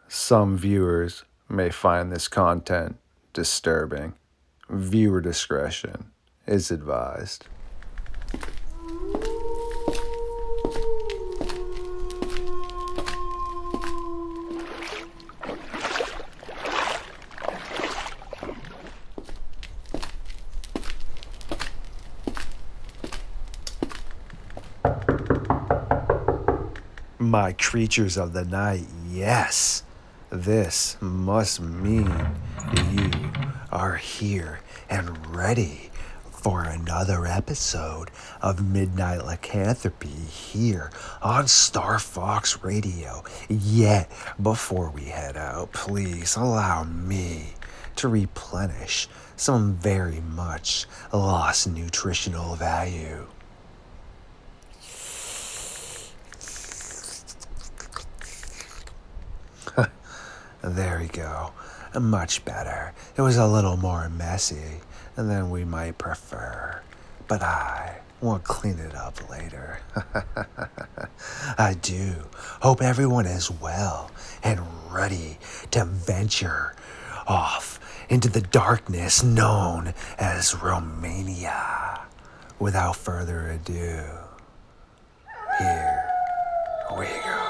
Some viewers may find this content disturbing. Viewer discretion is advised. My creatures of the night, yes, this must mean you are here and ready for another episode of Midnight Lycanthropy here on StarFox Radio. Yet, before we head out, please allow me to replenish some very much lost nutritional value. There we go. Much better. It was a little more messy than we might prefer, but I will clean it up later. I do hope everyone is well and ready to venture off into the darkness known as Romania. Without further ado, here we go.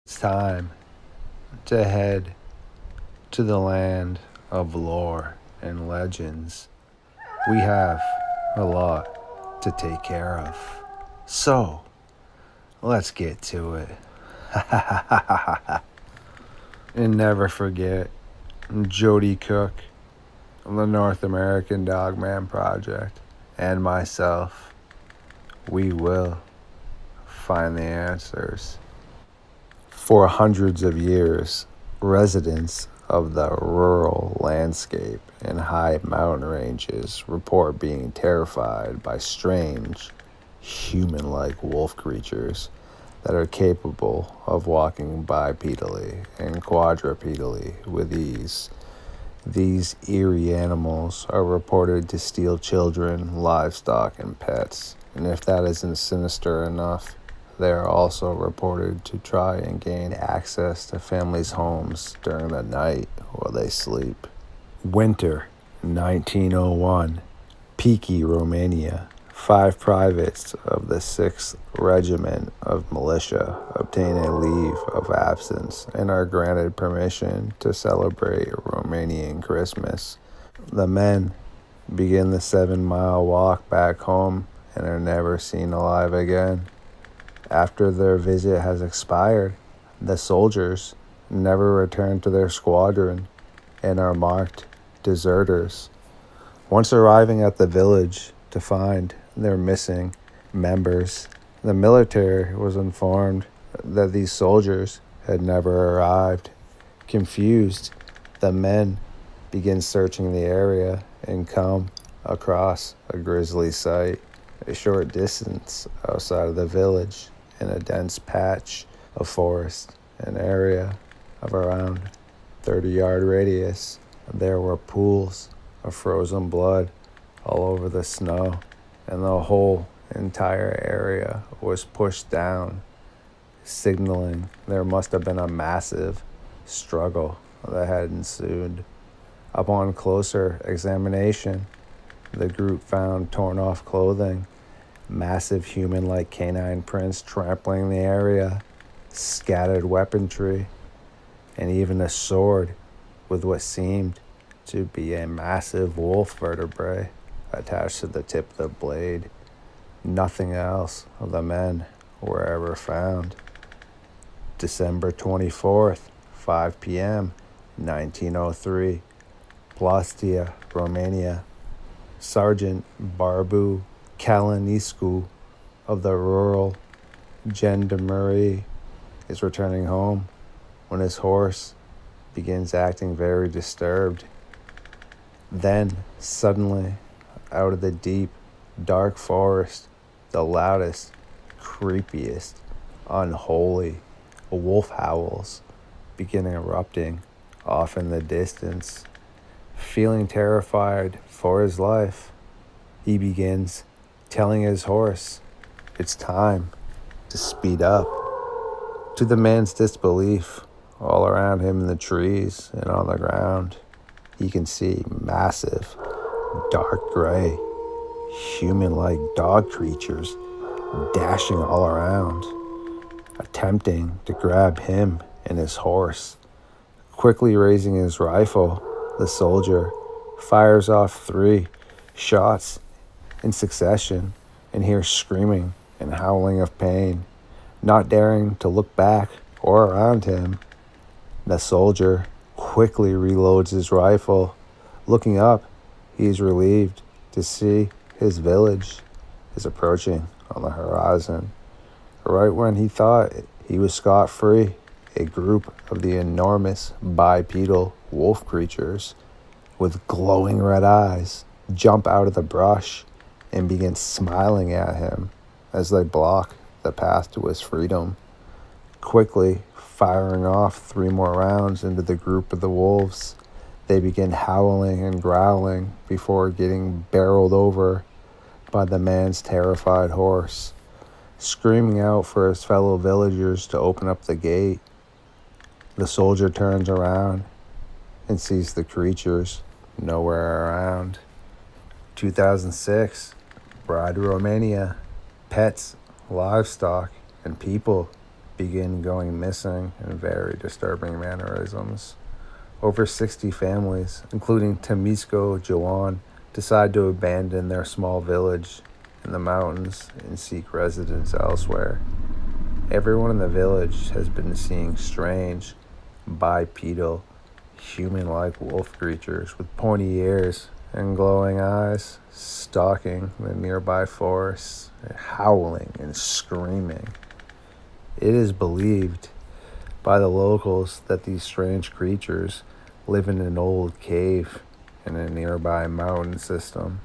It's time to head to the land of lore and legends. We have a lot to take care of. So, let's get to it. And never forget Jody Cook, the North American Dogman Project, and myself. We will find the answers. For hundreds of years, residents of the rural landscape and high mountain ranges report being terrified by strange, human-like wolf creatures that are capable of walking bipedally and quadrupedally with ease. These eerie animals are reported to steal children, livestock, and pets, and if that isn't sinister enough, they are also reported to try and gain access to families' homes during the night while they sleep. Winter 1901, Peaky, Romania. 5 privates of the 6th Regiment of Militia obtain a leave of absence and are granted permission to celebrate Romanian Christmas. The men begin the 7-mile walk back home and are never seen alive again. After their visit has expired, the soldiers never return to their squadron and are marked deserters. Once arriving at the village to find their missing members, the military was informed that these soldiers had never arrived. Confused, the men begin searching the area and come across a grisly sight. A short distance outside of the village, in a dense patch of forest, an area of around 30-yard radius, there were pools of frozen blood all over the snow, and the whole entire area was pushed down, signaling there must have been a massive struggle that had ensued. Upon closer examination, the group found torn off clothing, massive human-like canine prints trampling the area, scattered weaponry, and even a sword with what seemed to be a massive wolf vertebrae attached to the tip of the blade. Nothing else of the men were ever found. December 24th, 5 p.m., 1903, Plastia, Romania. Sergeant Barbu Calinescu of the rural gendarmerie is returning home when his horse begins acting very disturbed. Then, suddenly, out of the deep, dark forest, the loudest, creepiest, unholy wolf howls begin erupting off in the distance. Feeling terrified for his life, he begins telling his horse it's time to speed up. To the man's disbelief, all around him in the trees and on the ground, he can see massive, dark gray, human-like dog creatures dashing all around, attempting to grab him and his horse. Quickly raising his rifle, the soldier fires off 3 shots in succession and hears screaming and howling of pain. Not daring to look back or around him, the soldier quickly reloads his rifle. Looking up, he is relieved to see his village is approaching on the horizon. Right when he thought he was scot-free, a group of the enormous bipedal wolf creatures with glowing red eyes jump out of the brush and begin smiling at him as they block the path to his freedom. Quickly firing off 3 more rounds into the group of the wolves, they begin howling and growling before getting barreled over by the man's terrified horse. Screaming out for his fellow villagers to open up the gate, the soldier turns around and sees the creatures nowhere around. 2006, Bride, Romania. Pets, livestock, and people begin going missing in very disturbing mannerisms. Over 60 families, including Temisco Joan, decide to abandon their small village in the mountains and seek residence elsewhere. Everyone in the village has been seeing strange, bipedal, human-like wolf creatures with pointy ears and glowing eyes stalking the nearby forests, howling and screaming. It is believed by the locals that these strange creatures live in an old cave in a nearby mountain system.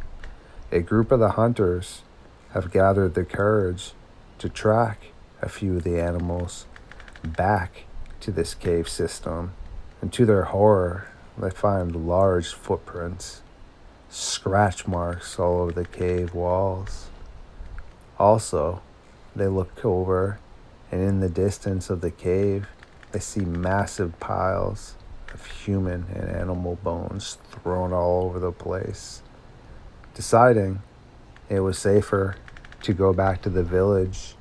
A group of the hunters have gathered the courage to track a few of the animals back to this cave system, and to their horror, they find large footprints, scratch marks all over the cave walls. Also, they look over, and in the distance of the cave, they see massive piles of human and animal bones thrown all over the place. Deciding it was safer to go back to the village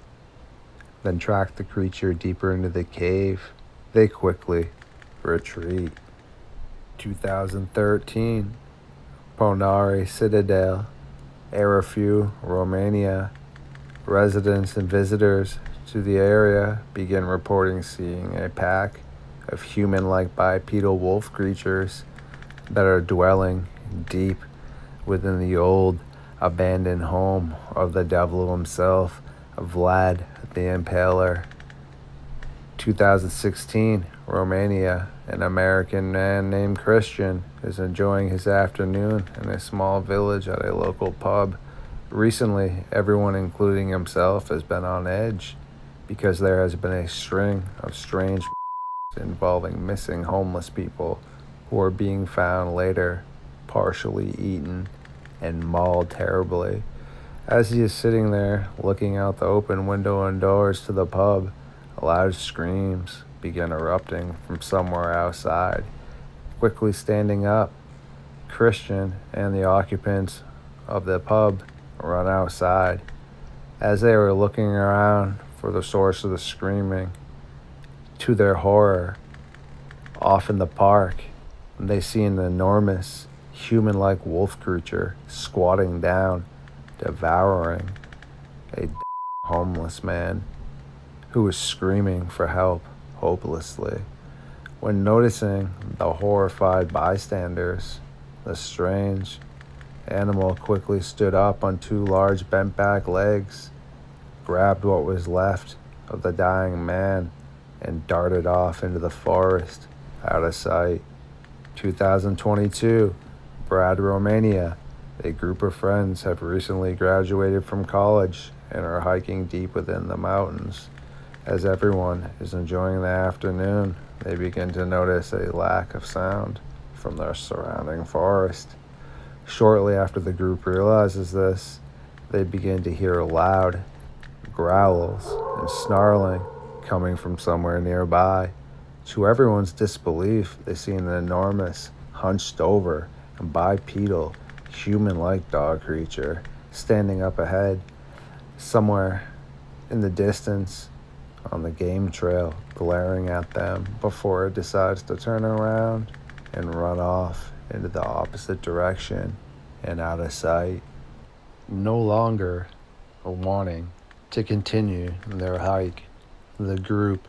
than track the creature deeper into the cave, they quickly retreat. 2013, Ponari Citadel, Arafiu, Romania. Residents and visitors to the area begin reporting seeing a pack of human-like bipedal wolf creatures that are dwelling deep within the old abandoned home of the devil himself, Vlad the Impaler. 2016, Romania. An American man named Christian is enjoying his afternoon in a small village at a local pub. Recently, everyone, including himself, has been on edge because there has been a string of strange involving missing homeless people who are being found later, partially eaten and mauled terribly. As he is sitting there, looking out the open window and doors to the pub, loud screams begin erupting from somewhere outside. Quickly standing up, Christian and the occupants of the pub run outside. As they were looking around for the source of the screaming, to their horror, off in the park, They see an enormous, human-like wolf creature squatting down, devouring a homeless man who was screaming for help hopelessly. When noticing the horrified bystanders, the strange animal quickly stood up on two large bent-back legs, grabbed what was left of the dying man, and darted off into the forest, out of sight. 2022, Brad, Romania. A group of friends have recently graduated from college and are hiking deep within the mountains. As everyone is enjoying the afternoon, they begin to notice a lack of sound from their surrounding forest. Shortly after the group realizes this, they begin to hear loud growls and snarling coming from somewhere nearby. To everyone's disbelief, they see an enormous, hunched over and bipedal, human-like dog creature standing up ahead, somewhere in the distance on the game trail, glaring at them before it decides to turn around and run off into the opposite direction and out of sight. No longer wanting to continue their hike, the group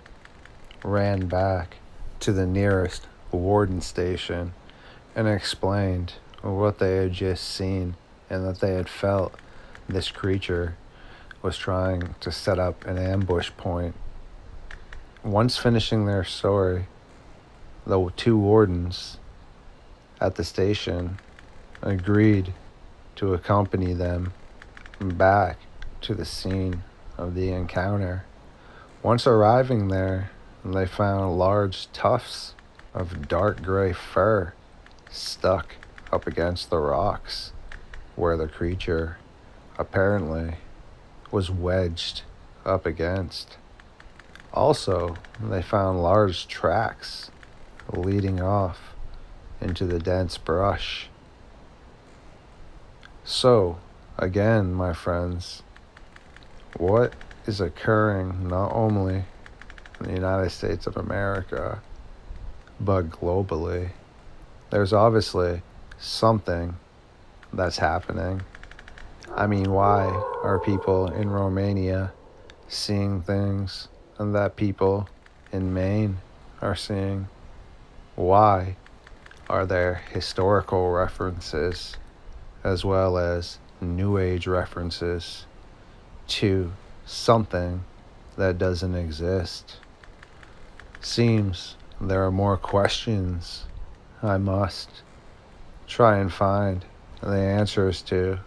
ran back to the nearest warden station and explained what they had just seen and that they had felt this creature was trying to set up an ambush point. Once finishing their story, the two wardens at the station agreed to accompany them back to the scene of the encounter. Once arriving there, they found large tufts of dark gray fur stuck up against the rocks where the creature apparently was wedged up against. Also, they found large tracks leading off into the dense brush. So, again, my friends, what is occurring not only in the United States of America, but globally? There's obviously something that's happening. I mean, why are people in Romania seeing things that people in Maine are seeing? Why are there historical references as well as New Age references to something that doesn't exist? Seems there are more questions I must try and find the answers to.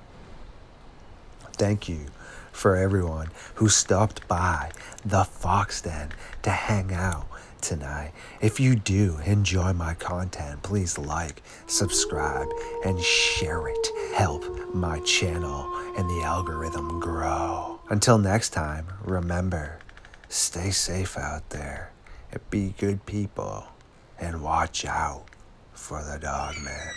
Thank you for everyone who stopped by the Fox Den to hang out tonight. If you do enjoy my content, please like, subscribe, and share it. Help my channel and the algorithm grow. Until next time, remember, stay safe out there and be good people and watch out for the Dogman.